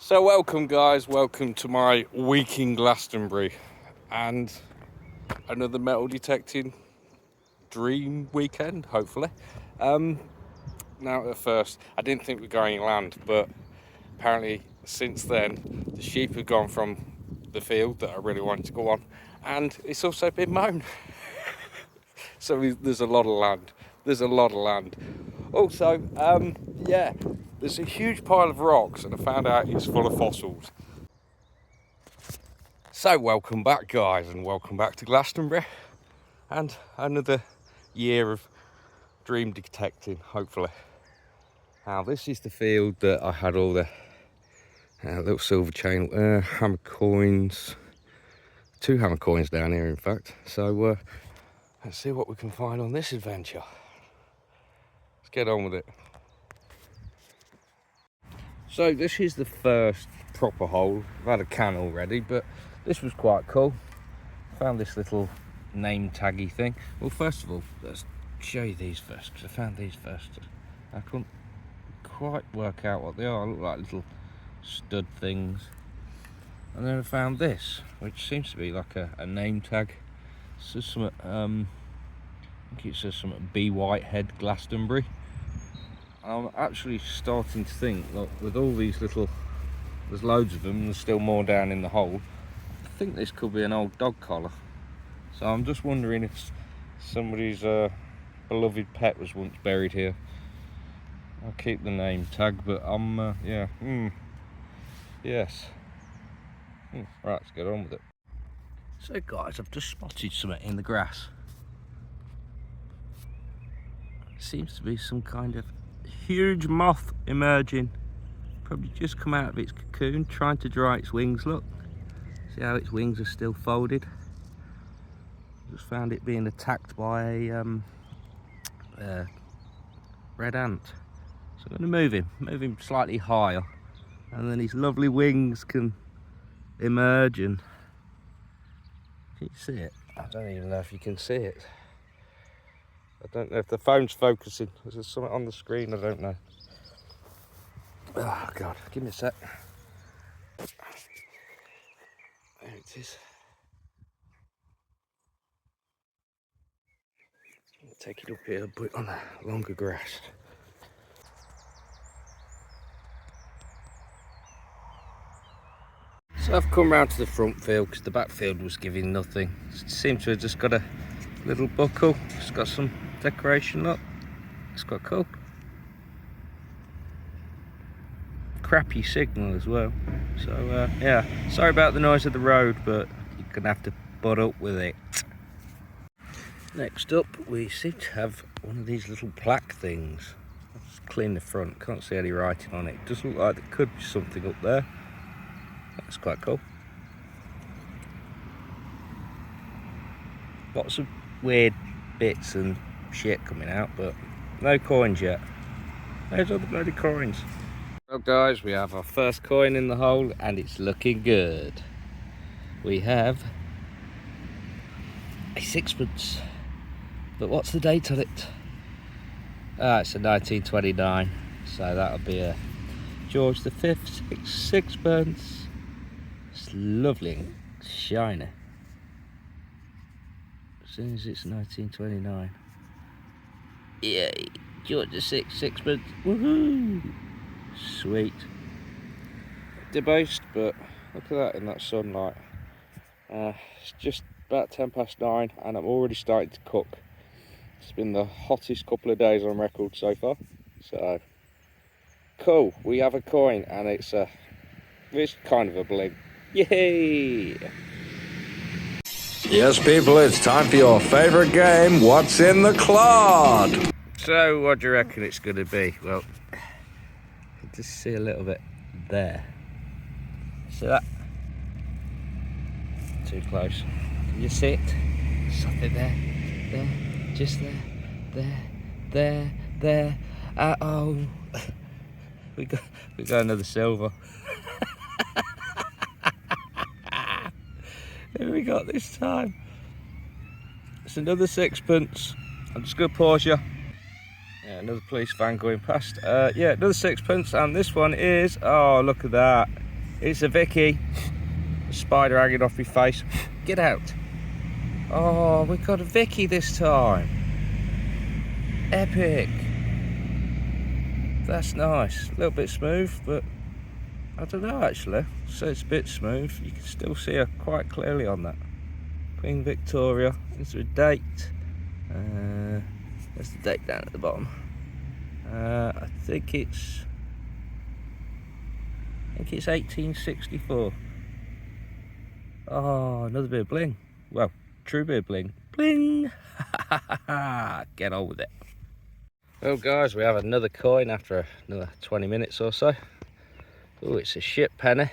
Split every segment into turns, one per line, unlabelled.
So welcome guys, welcome to my week in Glastonbury and another metal detecting dream weekend, hopefully. Now at first I didn't think we'd go inland, but apparently since then the sheep have gone from the field that I really wanted to go on, and it's also been mown. So there's a lot of land. Also, yeah, there's a huge pile of rocks and I found out it's full of fossils. So welcome back guys, and welcome back to Glastonbury and another year of dream detecting, hopefully. Now this is the field that I had all the little silver chain hammer coins, 2 hammer coins down here in fact. So let's see what we can find on this adventure. Let's get on with it. So this is the first proper hole. I've had a can already, but this was quite cool. Found this little name taggy thing. Well, first of all, let's show you these first, because I found these first. I couldn't quite work out what they are. They look like little stud things. And then I found this, which seems to be like a name tag. It says something, I think it says something B. Whitehead, Glastonbury. I'm actually starting to think, look, with all these little, there's loads of them, and there's still more down in the hole. I think this could be an old dog collar. So I'm just wondering if somebody's beloved pet was once buried here. I'll keep the name tag, but I'm, yes. Right, let's get on with it. So guys, I've just spotted something in the grass. Seems to be some kind of huge moth emerging. Probably just come out of its cocoon, trying to dry its wings, look. See how its wings are still folded? Just found it being attacked by a red ant. So I'm going to move him slightly higher, and then his lovely wings can emerge. And can you see it? I don't even know if you can see it. I don't know if the phone's focusing. Is there something on the screen? I don't know. Oh God, give me a sec. There it is. I'll take it up here and put it on the longer grass. So I've come round to the front field because the back field was giving nothing. It seems to have just got a little buckle. It's got some decoration, look. It's quite cool. Crappy signal as well. So yeah, sorry about the noise of the road, but you're gonna have to put up with it. Next up, we seem to have one of these little plaque things. Let's clean the front. Can't see any writing on it. It does look like there could be something up there. That's quite cool. Lots of weird bits and shit coming out, but no coins yet. There's all the bloody coins. Well guys, we have our first coin in the hole and it's looking good. We have a sixpence. But what's the date on it? It's a 1929. So that'll be a George V sixpence. It's lovely and shiny. As soon as it's 1929. Yay! George VI sixpence. Woohoo! Sweet. Debased, but look at that in that sunlight. It's just about 9:10 and I'm already starting to cook. It's been the hottest couple of days on record so far. So cool, we have a coin and it's kind of a bling. Yay!
Yes, people, it's time for your favourite game, What's in the Clod?
So, what do you reckon it's going to be? Well, you can just see a little bit there. See that? Too close. Can you see it? Something there, just there. Oh, we got another silver. Who we got this time? It's another sixpence. I'm just going to pause you. Yeah, another police van going past. Yeah, another sixpence, and this one is, oh, look at that. It's a Vicky. A spider hanging off my face. Get out. Oh, we got a Vicky this time. Epic. That's nice. A little bit smooth, but I don't know actually. So it's a bit smooth. You can still see her quite clearly on that. Queen Victoria. Is there a date? There's the date down at the bottom. I think it's 1864. Oh, another bit of bling. Well, true bit of bling. Bling! Get on with it. Well guys, we have another coin after another 20 minutes or so. Oh, it's a ship penny.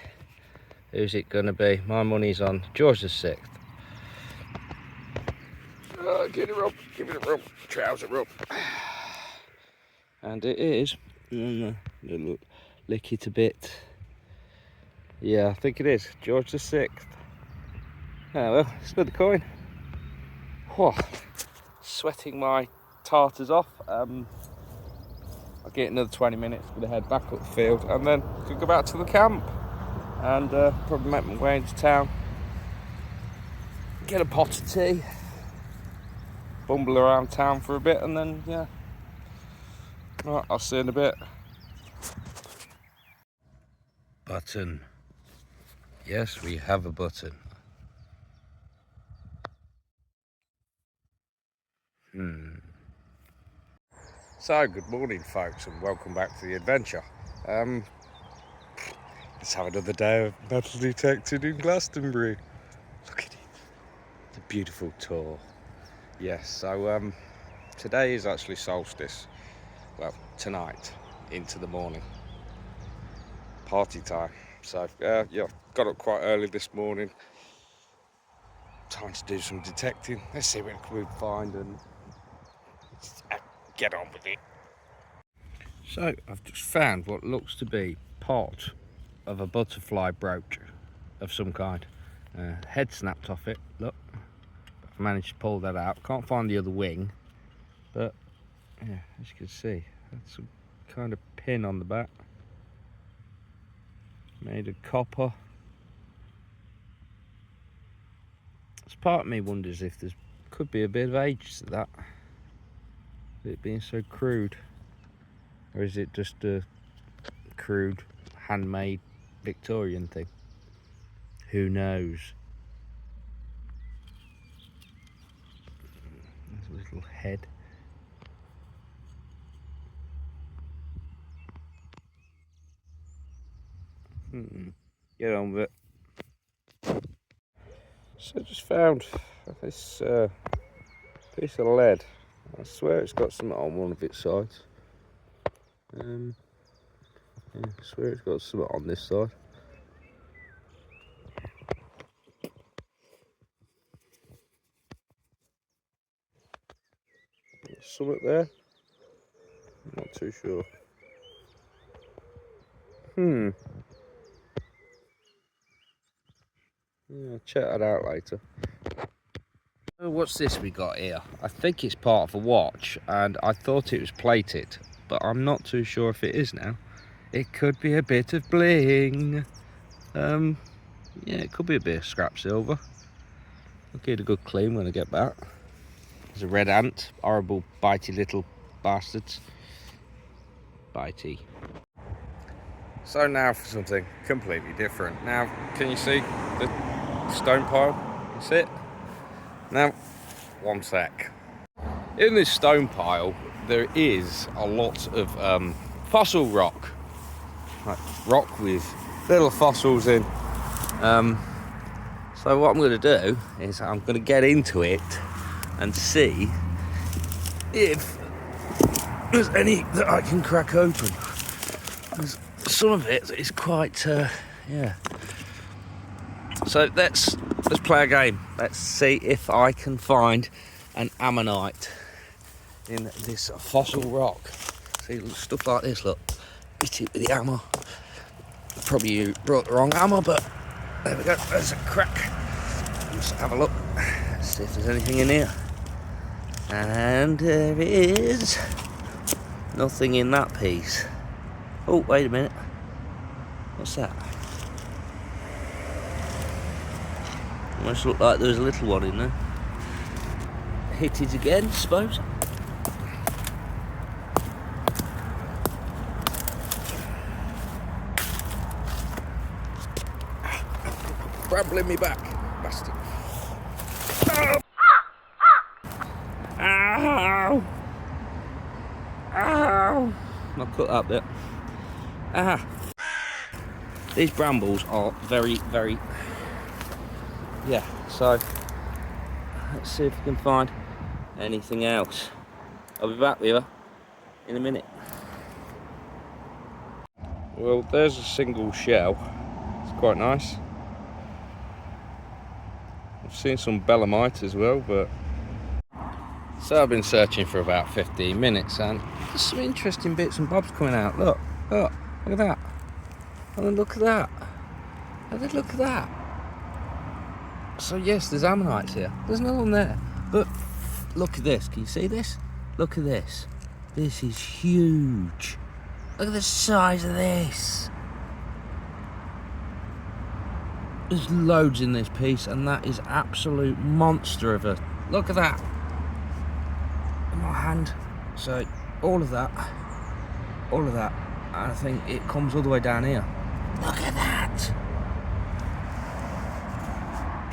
Who's it gonna be? My money's on George VI. Oh, give it a rub, give it a rub, trouser rub. And it is, little lick it a bit. Yeah, I think it is, George VI. Oh well, split the coin. Whoa, sweating my tartars off. I'll get another 20 minutes, gonna head back up the field and then could go back to the camp. And probably make my way into town. Get a pot of tea. Bumble around town for a bit and then, yeah. Right, I'll see you in a bit. Button. Yes, we have a button. So, good morning folks and welcome back to the adventure. Let's have another day of metal detecting in Glastonbury. Look at it. It's a beautiful tour. Yes, so today is actually solstice. Well, tonight into the morning. Party time. So, yeah, got up quite early this morning. Time to do some detecting. Let's see what we can find and get on with it. So, I've just found what looks to be part of a butterfly brooch of some kind. Head snapped off it, look. I've managed to pull that out. Can't find the other wing, but yeah, as you can see, that's some kind of pin on the back. Made of copper. This part of me wonders if there could be a bit of age to that. It being so crude. Or is it just a crude, handmade Victorian thing? Who knows? There's a little head. Get on with it. So I just found this piece of lead. I swear it's got something on one of its sides. Yeah, I swear it's got something on this side. Something there? I'm not too sure. Yeah, check that out later. Oh, what's this we got here? I think it's part of a watch and I thought it was plated, but I'm not too sure if it is now. It could be a bit of bling. Yeah, it could be a bit of scrap silver. I'll give it a good clean when I get back. There's a red ant, horrible bitey little bastards. Bitey. So now for something completely different. Now, can you see the stone pile? You see it? Now, one sec. In this stone pile, there is a lot of fossil rock. Like rock with little fossils in. So what I'm going to do is I'm going to get into it and see if there's any that I can crack open. There's some of it is quite, yeah. So let's play a game. Let's see if I can find an ammonite in this fossil rock. See, stuff like this, look. Hit it with the hammer. Probably brought the wrong hammer, but there we go. There's a crack. Let's have a look. See if there's anything in here. And there is nothing in that piece. Oh, wait a minute. What's that? Almost looked like there was a little one in there. Hit it again, I suppose. Rambling me back, bastard. Ow! Ow! I'll cut that bit. Ah! These brambles are very, very... Yeah, so let's see if we can find anything else. I'll be back with you in a minute. Well, there's a single shell. It's quite nice. I've seen some belemite as well, but... So I've been searching for about 15 minutes and there's some interesting bits and bobs coming out. Look at that. And then look at that. And then look at that. So yes, there's ammonites here. There's another one there. But look at this. Can you see this? Look at this. This is huge. Look at the size of this. There's loads in this piece and that is absolute monster of a... Look at that. In my hand. So all of that. And I think it comes all the way down here. Look at that.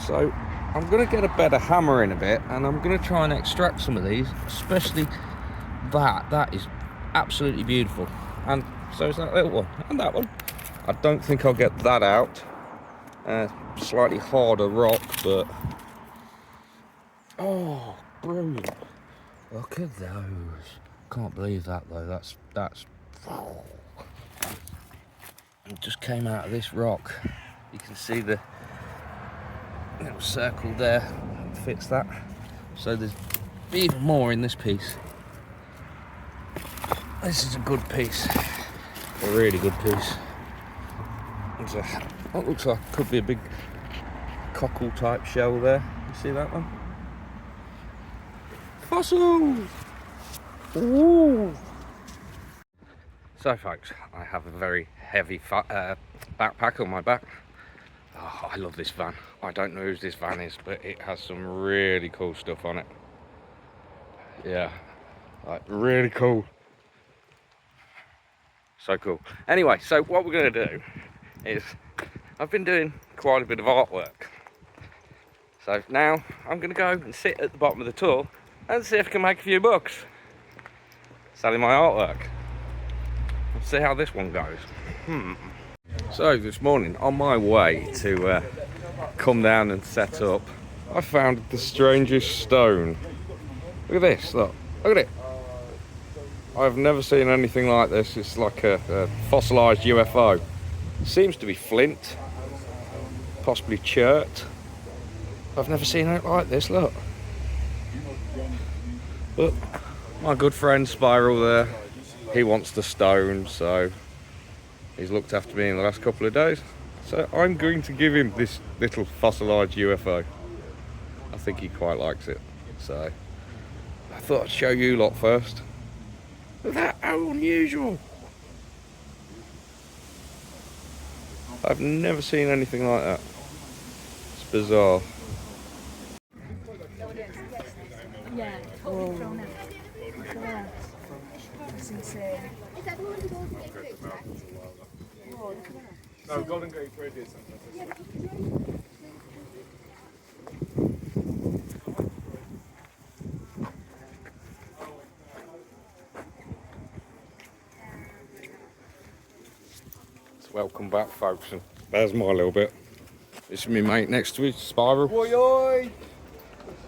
So I'm going to get a better hammer in a bit and I'm going to try and extract some of these, especially that is absolutely beautiful. And so is that little one and that one. I don't think I'll get that out. Slightly harder rock, but oh, brilliant. Look at those. Can't believe that though. That's it just came out of this rock. You can see the little circle there fits that. So there's even more in this piece. This is a good piece. A really good piece. There's what looks like could be a big cockle type shell there. You see that one? Fossils! Ooh! So folks, I have a very heavy backpack on my back. Oh, I love this van. I don't know whose this van is, but it has some really cool stuff on it. Yeah, like really cool. So cool. Anyway, so what we're going to do is, I've been doing quite a bit of artwork. So now I'm going to go and sit at the bottom of the tour and see if I can make a few bucks selling my artwork. Let's see how this one goes. So this morning, on my way to come down and set up, I found the strangest stone. Look at this, look at it. I've never seen anything like this. It's like a fossilised UFO. Seems to be flint, possibly chert. I've never seen it like this, look. But my good friend Spiral there, he wants the stone, so he's looked after me in the last couple of days. So I'm going to give him this little fossilised UFO. I think he quite likes it. So I thought I'd show you lot first. Look at that, how unusual. I've never seen anything like that. It's bizarre.
Yeah, totally thrown out. Yeah. That's insane. Is that the one who goes to the Gate? Oh, look at that.
No, Golden Gate Bridge is something.
Welcome back, folks, and there's my little bit. This is my mate next to me, Spiral.
Oi, oi!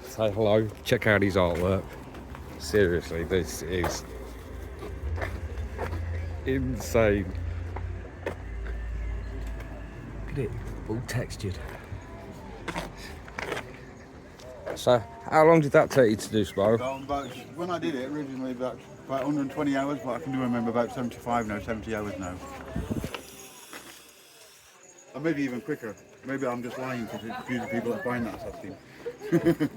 Say hello, check out his artwork. Seriously, this is insane. Look at it, all textured. So, how long did that take you to do, Spiral?
When I did it originally, about 120 hours, but I can remember about 75 now, 70 hours now. Or maybe even quicker. Maybe I'm just lying because it's few people that find that sort of thing.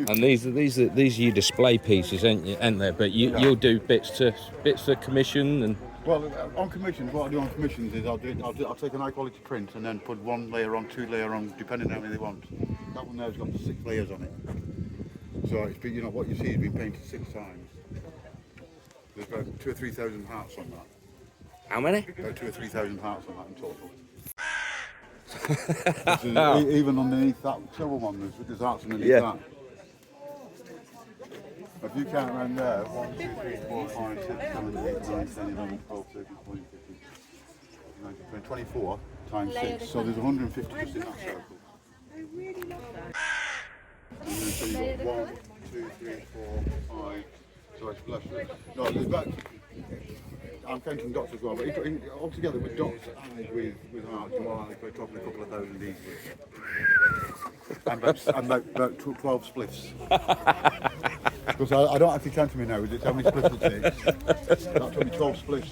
And these are your display pieces, ain't there? But you'll do bits for commission and.
Well, on commissions, what I do on commissions is I'll take an high quality print and then put one layer on, two layer on, depending on how many they want. That one there's got 6 layers on it. So it's been, what you see has been painted 6 times. There's about 2,000 or 3,000 hearts on that.
How many?
About 2,000 or 3,000 hearts on that in total. Even underneath that silver one, there's hearts underneath that. If you count around there, 1, 2, 3, 4, 5, 6, 7, 8, 9, 10, 11, 12, 13, 14, 15, 24 times 6. So there's 150 just in that circle.
I really love that.
And then so you've got 1, 2, 3, 4, 5. So it's less. No, there's about. I'm counting dots as well, but altogether with dots and with hearts, you are like talking a couple of thousand easily. And about 12 spliffs. Because I don't actually count them in now, it's how many spliffs it takes. That took me 12 spliffs.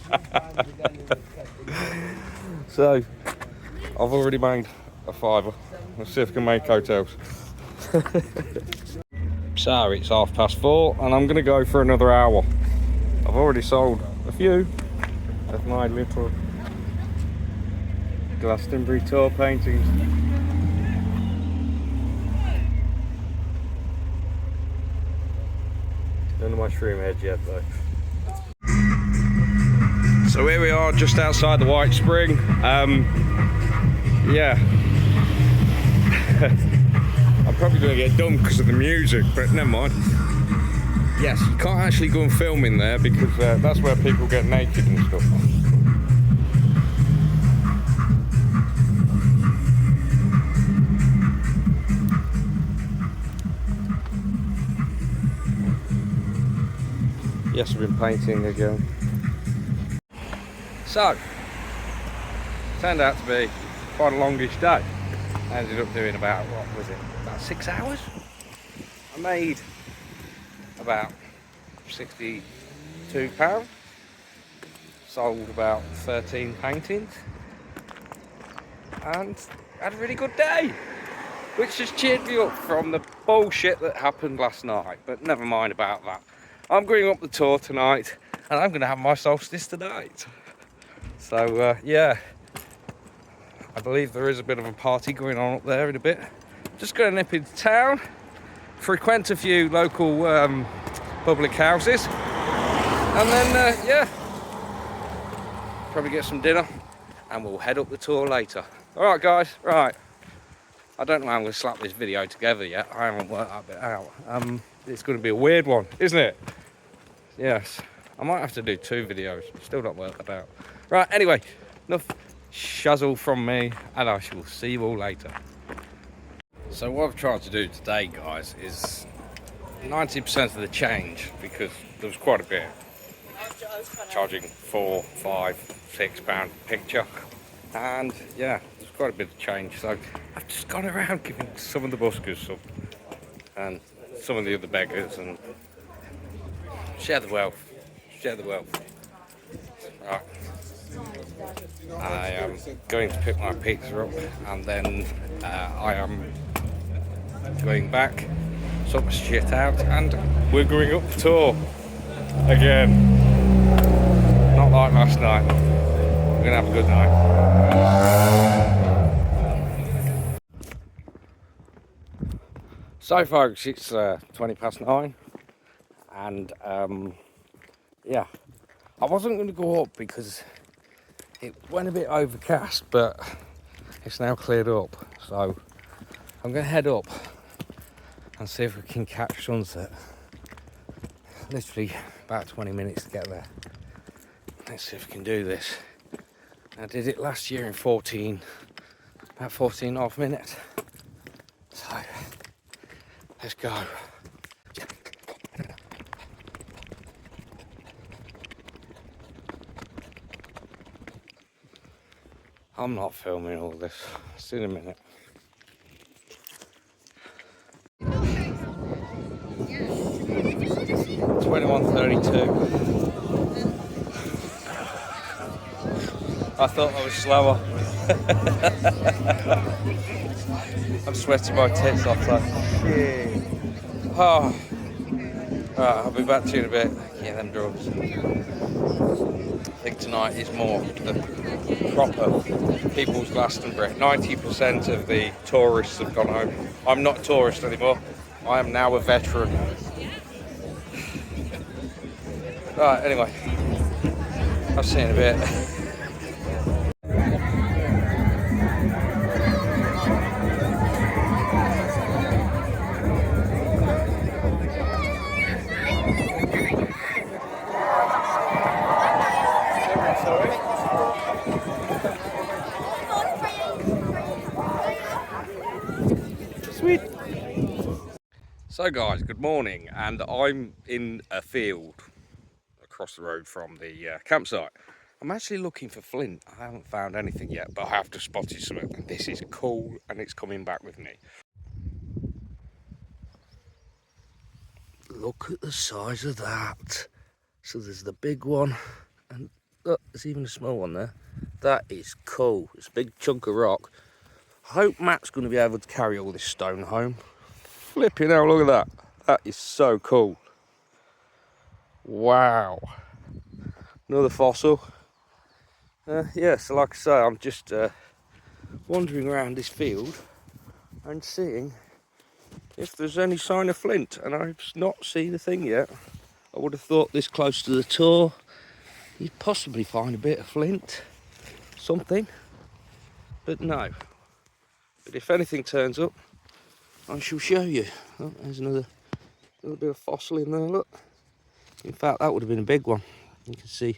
So, I've already made a fiver. Let's see if I can make hotels. So, it's 4:30 and I'm going to go for another hour. I've already sold a few of my little Glastonbury tour paintings. None of my shroom heads yet though. So here we are just outside the White Spring. Yeah. I'm probably going to get done because of the music, but never mind. Yes, you can't actually go and film in there because that's where people get naked and stuff. Yes, I've been painting again. So, turned out to be quite a longish day. I ended up doing about, what was it, about 6 hours? I made about £62, sold about 13 paintings, and had a really good day, which has cheered me up from the bullshit that happened last night, but never mind about that. I'm going up the tour tonight, and I'm going to have my solstice tonight. So, yeah, I believe there is a bit of a party going on up there in a bit. Just going to nip into town, frequent a few local public houses, and then, yeah, probably get some dinner, and we'll head up the tour later. All right, guys, right. I don't know how I'm going to slap this video together yet. I haven't worked that bit out. It's going to be a weird one, isn't it? Yes. I might have to do 2 videos. Still not worked that out. Right, anyway, enough shuzzle from me, and I shall see you all later. So what I've tried to do today, guys, is 90% of the change, because there was quite a bit. Charging £4, £5, £6 picture. And yeah, there's quite a bit of change. So I've just gone around giving some of the buskers some, and some of the other beggars, and share the wealth. Share the wealth. Right. I am going to pick my pizza up, and then I am going back, sort my shit out, and we're going up the tour again. Not like last night. We're gonna have a good night. So folks, it's 9:20, and yeah, I wasn't going to go up because it went a bit overcast, but it's now cleared up, so I'm going to head up and see if we can catch sunset. Literally about 20 minutes to get there. Let's see if we can do this. I did it last year in about 14 and a half minutes. So, let's go. I'm not filming all this. See in a minute. $21.32. I thought I was slower. I'm sweating my tits off though. Oh. Right, I'll be back to you in a bit. Yeah, them drugs. think tonight is more the proper people's Glastonbury. 90% of the tourists have gone home. I'm not a tourist anymore. I am now a veteran. Right, anyway. I'll see you in a bit. Sweet. So guys, good morning, and I'm in a field across the road from the campsite. I'm actually looking for flint. I haven't found anything yet, but I have just spotted something, and this is cool, and it's coming back with me. Look at the size of that. So there's the big one, and look, there's even a small one there. That is cool. It's a big chunk of rock. I hope Matt's going to be able to carry all this stone home. Flipping hell, look at that. That is so cool. Wow. Another fossil. Yeah, so like I say, I'm just wandering around this field and seeing if there's any sign of flint, and I've not seen a thing yet. I would have thought this close to the tour, you'd possibly find a bit of flint, something, but no. But if anything turns up, I shall show you. Oh, there's another little bit of fossil in there, look. In fact, that would have been a big one. You can see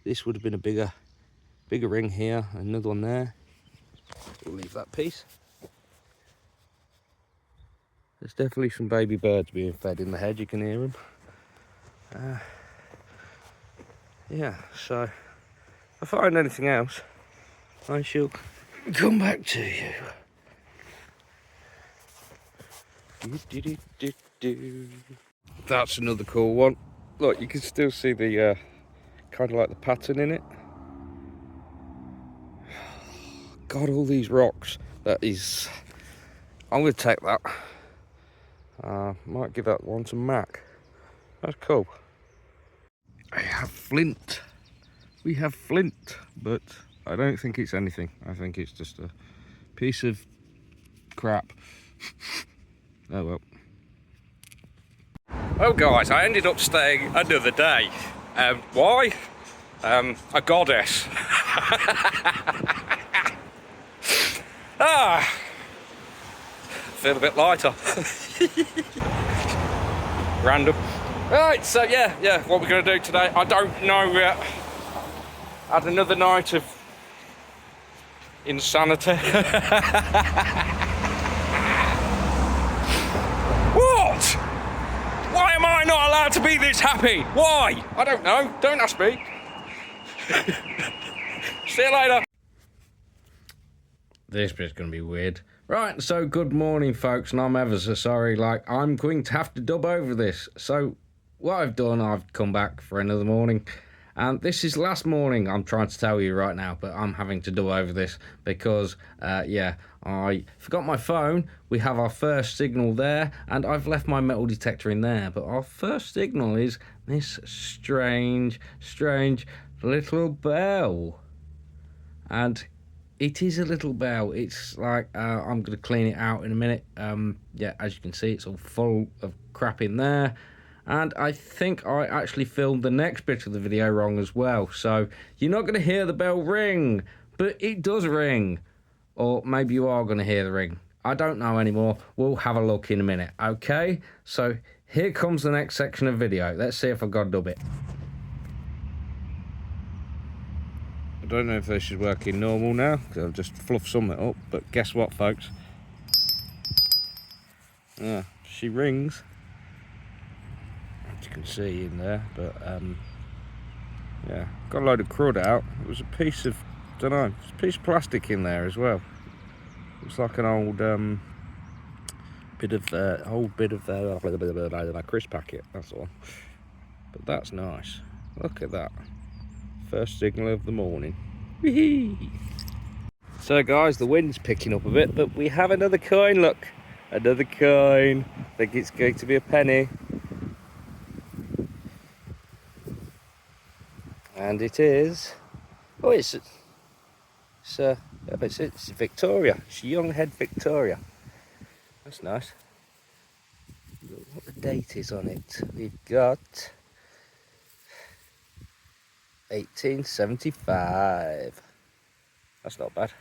this would have been a bigger ring here, another one there. We'll leave that piece. There's definitely some baby birds being fed in the hedge, you can hear them. Yeah, so if I find anything else, I shall come back to you. That's another cool one. Look, you can still see the kind of like the pattern in it. God, all these rocks. That is, I'm going to take that. Might give that one to Mac. That's cool. I have flint. We have flint, but I don't think it's anything. I think it's just a piece of crap. Oh well. Well guys, I ended up staying another day. Why? A goddess. Feel a bit lighter. Random. Right, so yeah, what we're going to do today, I don't know yet. Had another night of insanity. What? Why am I not allowed to be this happy? Why? I don't know. Don't ask me. See you later. This bit's going to be weird. Right, so good morning, folks, and I'm ever so sorry. Like, I'm going to have to dub over this. So, what I've done, I've come back for another morning. And this is last morning, I'm trying to tell you right now, but I'm having to dub over this because, yeah, I forgot my phone. We have our first signal there, and I've left my metal detector in there. But our first signal is this strange little bell. And it is a little bell. It's like, I'm going to clean it out in a minute. Yeah, as you can see, it's all full of crap in there. And I think I actually filmed the next bit of the video wrong as well. So you're not going to hear the bell ring, but it does ring. Or maybe you are going to hear the ring. I don't know anymore. We'll have a look in a minute, okay? So here comes the next section of video. Let's see if I've got to dub it. I don't know if this is working normal now, because I've just fluffed something up. But guess what, folks? Yeah, she rings. As you can see in there, but yeah, got a load of crud out. It was a piece of, don't know, it's a piece of plastic in there as well. It's like an old bit of crisp packet. That's all. But that's nice. Look at that. First signal of the morning. Whee! So guys, the wind's picking up a bit, but we have another coin. Look, another coin. I think it's going to be a penny. And it is. Oh, it's Victoria. It's young head Victoria. That's nice. Look what the date is on it. We've got 1875. That's not bad.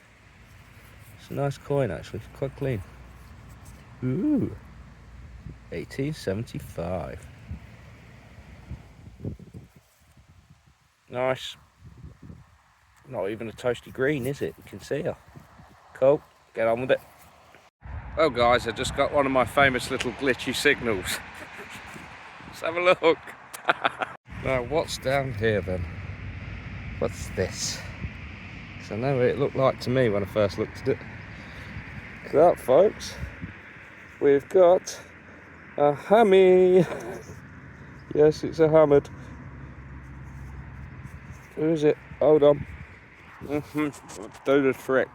It's a nice coin actually, quite clean. Ooh, 1875. Nice. Not even a toasty green, is it? You can see her. Cool, get on with it. Well guys, I just got one of my famous little glitchy signals. Let's have a look. Now what's down here then? What's this? So I know what it looked like to me when I first looked at it. Look at that folks. We've got a hammy. Yes, it's a hammered. Who is it? Hold on. Do the trick.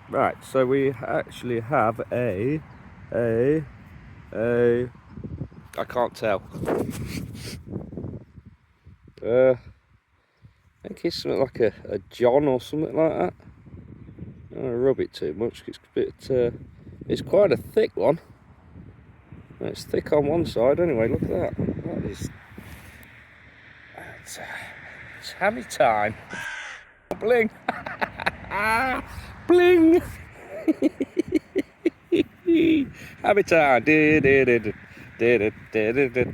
Right, so we actually have a I can't tell. I think it's something like a John or something like that. I don't want to rub it too much. It's a bit. It's quite a thick one. It's thick on one side anyway. Look at that. That is. It's hammy time. Bling. Bling. Hammy time.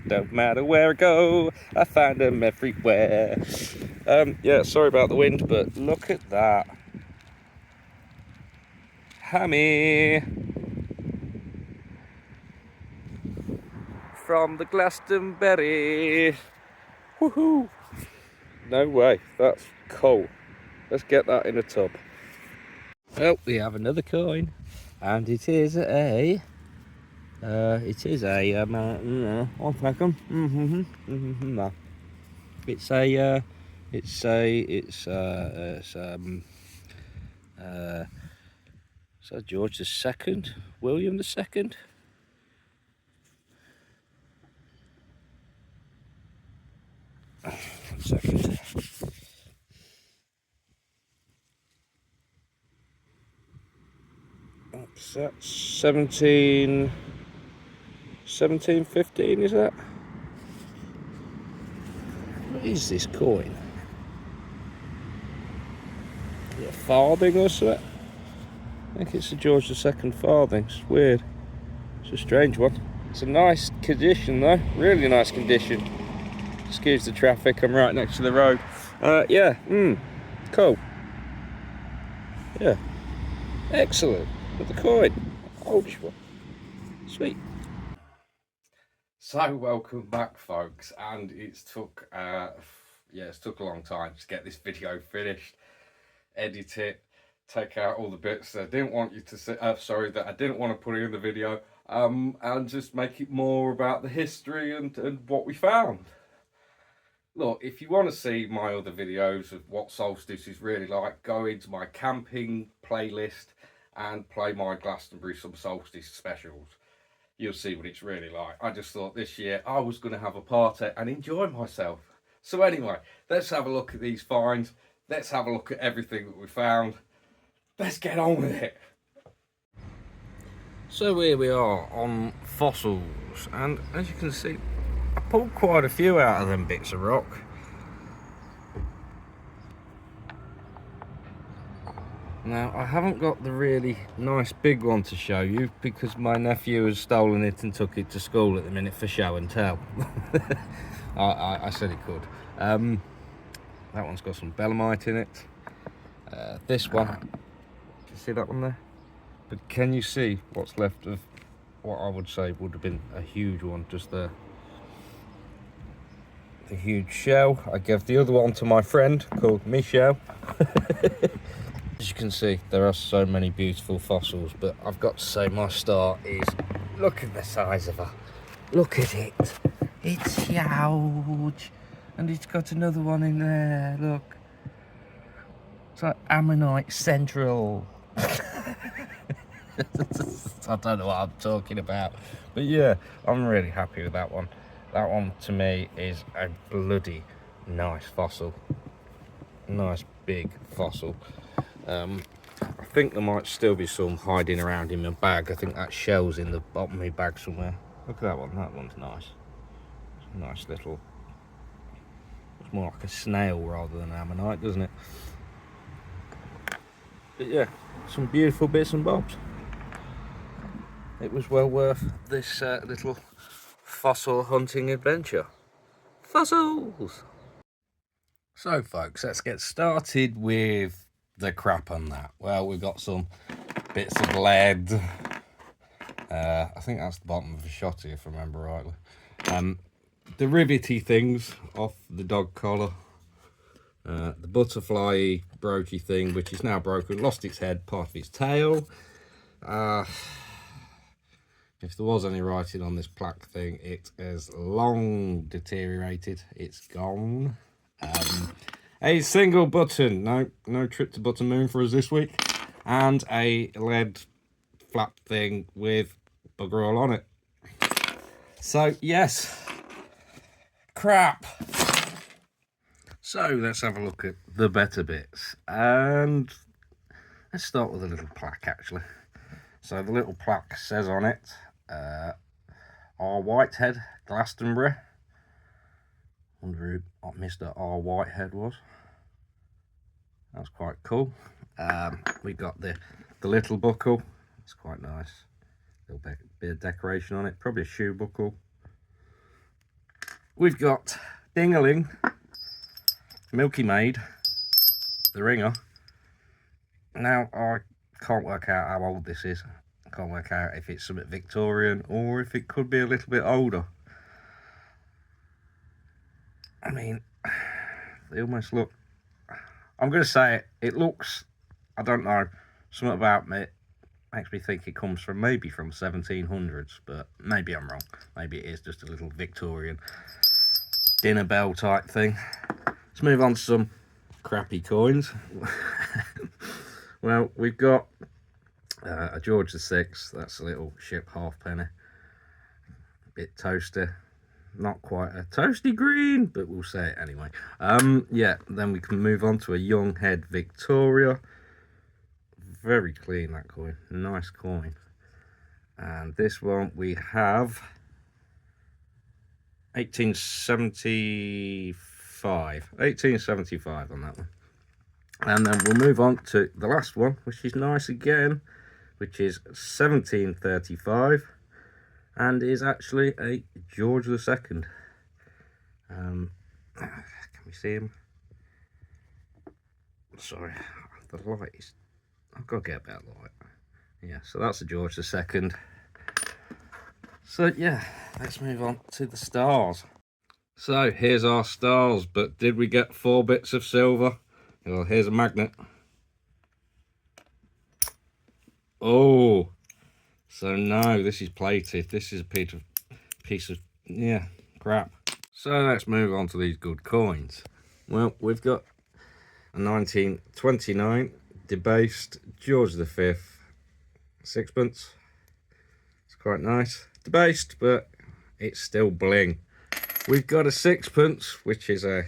Don't matter where I go, I find them everywhere. Yeah, sorry about the wind, but look at that. Hammy from the Glastonbury. Woohoo! No way, that's cool. Let's get that in a tub. Oh, we have another coin, and it is a. One second. No. It's George II, William II. 1 second. Oops, that's 1715, is that? What is this coin? Is it a farthing or something? I think it's a George II farthing. It's weird. It's a strange one. It's a nice condition though, really nice condition. Excuse the traffic, I'm right next to the road. Yeah, cool. Yeah, excellent. With the coin, oldish one. Sweet. So welcome back folks, and it's took a long time to get this video finished, edit it, take out all the bits that I didn't want you to see, that I didn't want to put in the video, and just make it more about the history and what we found. Look, if you want to see my other videos of what Solstice is really like, go into my camping playlist and play my Glastonbury Summer Solstice specials. You'll see what it's really like. I just thought this year I was going to have a party and enjoy myself. So anyway, let's have a look at these finds. Let's have a look at everything that we found. Let's get on with it. So here we are on fossils, and as you can see, I pulled quite a few out of them bits of rock. Now, I haven't got the really nice big one to show you because my nephew has stolen it and took it to school at the minute for show and tell. I said he could. That one's got some belemite in it. This one, can you see that one there? But can you see what's left of what I would say would have been a huge one just there? The huge shell. I gave the other one to my friend called Michelle. As you can see, there are so many beautiful fossils, but I've got to say my star is, look at the size of her. Look at it. It's huge. And it's got another one in there, look. It's like Ammonite Central. I don't know what I'm talking about. But yeah, I'm really happy with that one. That one to me is a bloody nice fossil. Nice big fossil. I think there might still be some hiding around in my bag. I think that shell's in the bottom of my bag somewhere. Look at that one. That one's nice. It's a nice little... It's more like a snail rather than ammonite, doesn't it? But yeah, some beautiful bits and bobs. It was well worth this little fossil hunting adventure. Fossils! So folks, let's get started with the crap on that. Well, we've got some bits of lead. I think that's the bottom of a shotty, if I remember rightly. The rivety things off the dog collar. The butterfly broochie thing, which is now broken, lost its head, part of its tail. If there was any writing on this plaque thing, it has long deteriorated. It's gone. A single button. No trip to Button Moon for us this week. And a lead flap thing with bugger all on it. So, yes. Crap. So, let's have a look at the better bits. And let's start with a little plaque, actually. So, the little plaque says on it, R. Whitehead, Glastonbury. Wonder who Mr. R. Whitehead was. That's quite cool. We got the little buckle. It's quite nice. Little bit of decoration on it. Probably a shoe buckle. We've got Dingaling, Milky Maid, the ringer. Now I can't work out how old this is. I can't work out if it's something Victorian or if it could be a little bit older. I mean, they almost look... I'm going to say it. It looks... I don't know. Something about it makes me think it comes from maybe from 1700s, but maybe I'm wrong. Maybe it is just a little Victorian dinner bell type thing. Let's move on to some crappy coins. Well, we've got a George VI. That's a little ship halfpenny. A bit toasty. Not quite a toasty green, but we'll say it anyway. Yeah, then we can move on to a young head Victoria. Very clean, that coin. Nice coin. And this one we have 1875 on that one. And then we'll move on to the last one, which is nice again, which is 1735. And is actually a George II. Can we see him? Sorry, the light is... I've got to get a better light. Yeah, so that's a George II. So yeah, let's move on to the stars. So here's our stars, but did we get 4 bits of silver? Well, here's a magnet. Oh, so no, this is plated. This is a piece of yeah, crap. So let's move on to these good coins. Well, we've got a 1929 debased George V sixpence. It's quite nice. Debased, but it's still bling. We've got a sixpence, which is a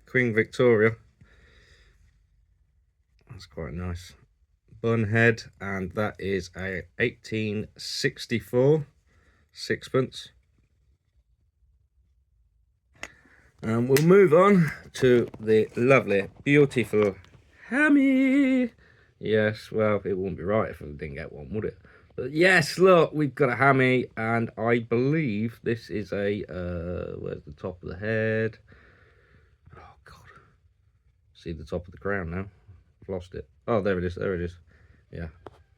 Queen Victoria. That's quite nice. Bunhead, and that is a 1864 sixpence. And we'll move on to the lovely, beautiful hammy. Yes, well, it wouldn't be right if I didn't get one, would it? But yes, look, we've got a hammy, and I believe this is a, where's the top of the head? Oh, God. See the top of the crown now? I've lost it. Oh, there it is, there it is. Yeah,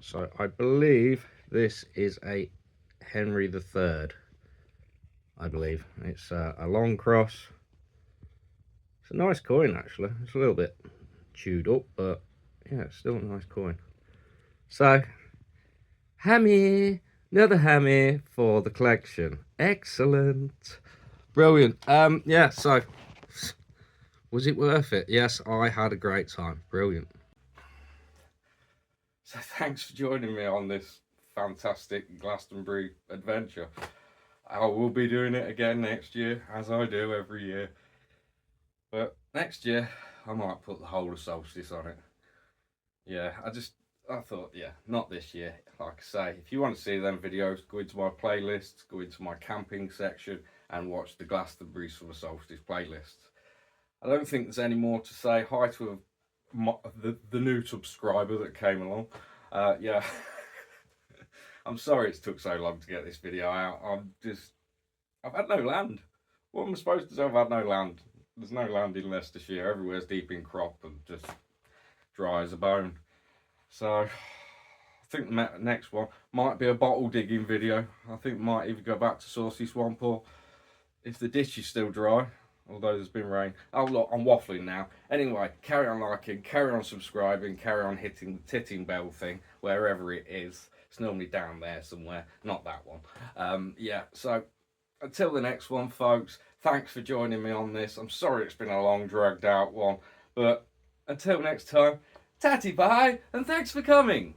so I believe this is a Henry III, I believe. It's a long cross. It's a nice coin, actually. It's a little bit chewed up, but yeah, it's still a nice coin. So, hammy, another hammy for the collection. Excellent. Brilliant. Yeah, so, was it worth it? Yes, I had a great time. Brilliant. So thanks for joining me on this fantastic Glastonbury adventure. I will be doing it again next year, as I do every year. But next year, I might put the whole of Solstice on it. Yeah, I thought, yeah, not this year. Like I say, if you want to see them videos, go into my playlists, go into my camping section, and watch the Glastonbury Summer Solstice playlists. I don't think there's any more to say. Hi to the new subscriber that came along. Yeah, I'm sorry it's took so long to get this video out. I've had no land. What am I supposed to do? I've had no land. There's no land in Leicestershire. Everywhere's deep in crop and just dry as a bone. So I think the next one might be a bottle digging video. I think might even go back to Saucy Swamp, or if the ditch is still dry, although there's been rain. Oh look, I'm waffling now. Anyway, carry on liking, carry on subscribing, carry on hitting the titting bell thing, wherever it is. It's normally down there somewhere, not that one. Yeah, so until the next one, folks, thanks for joining me on this. I'm sorry it's been a long, dragged out one, but until next time, tatty bye, and thanks for coming.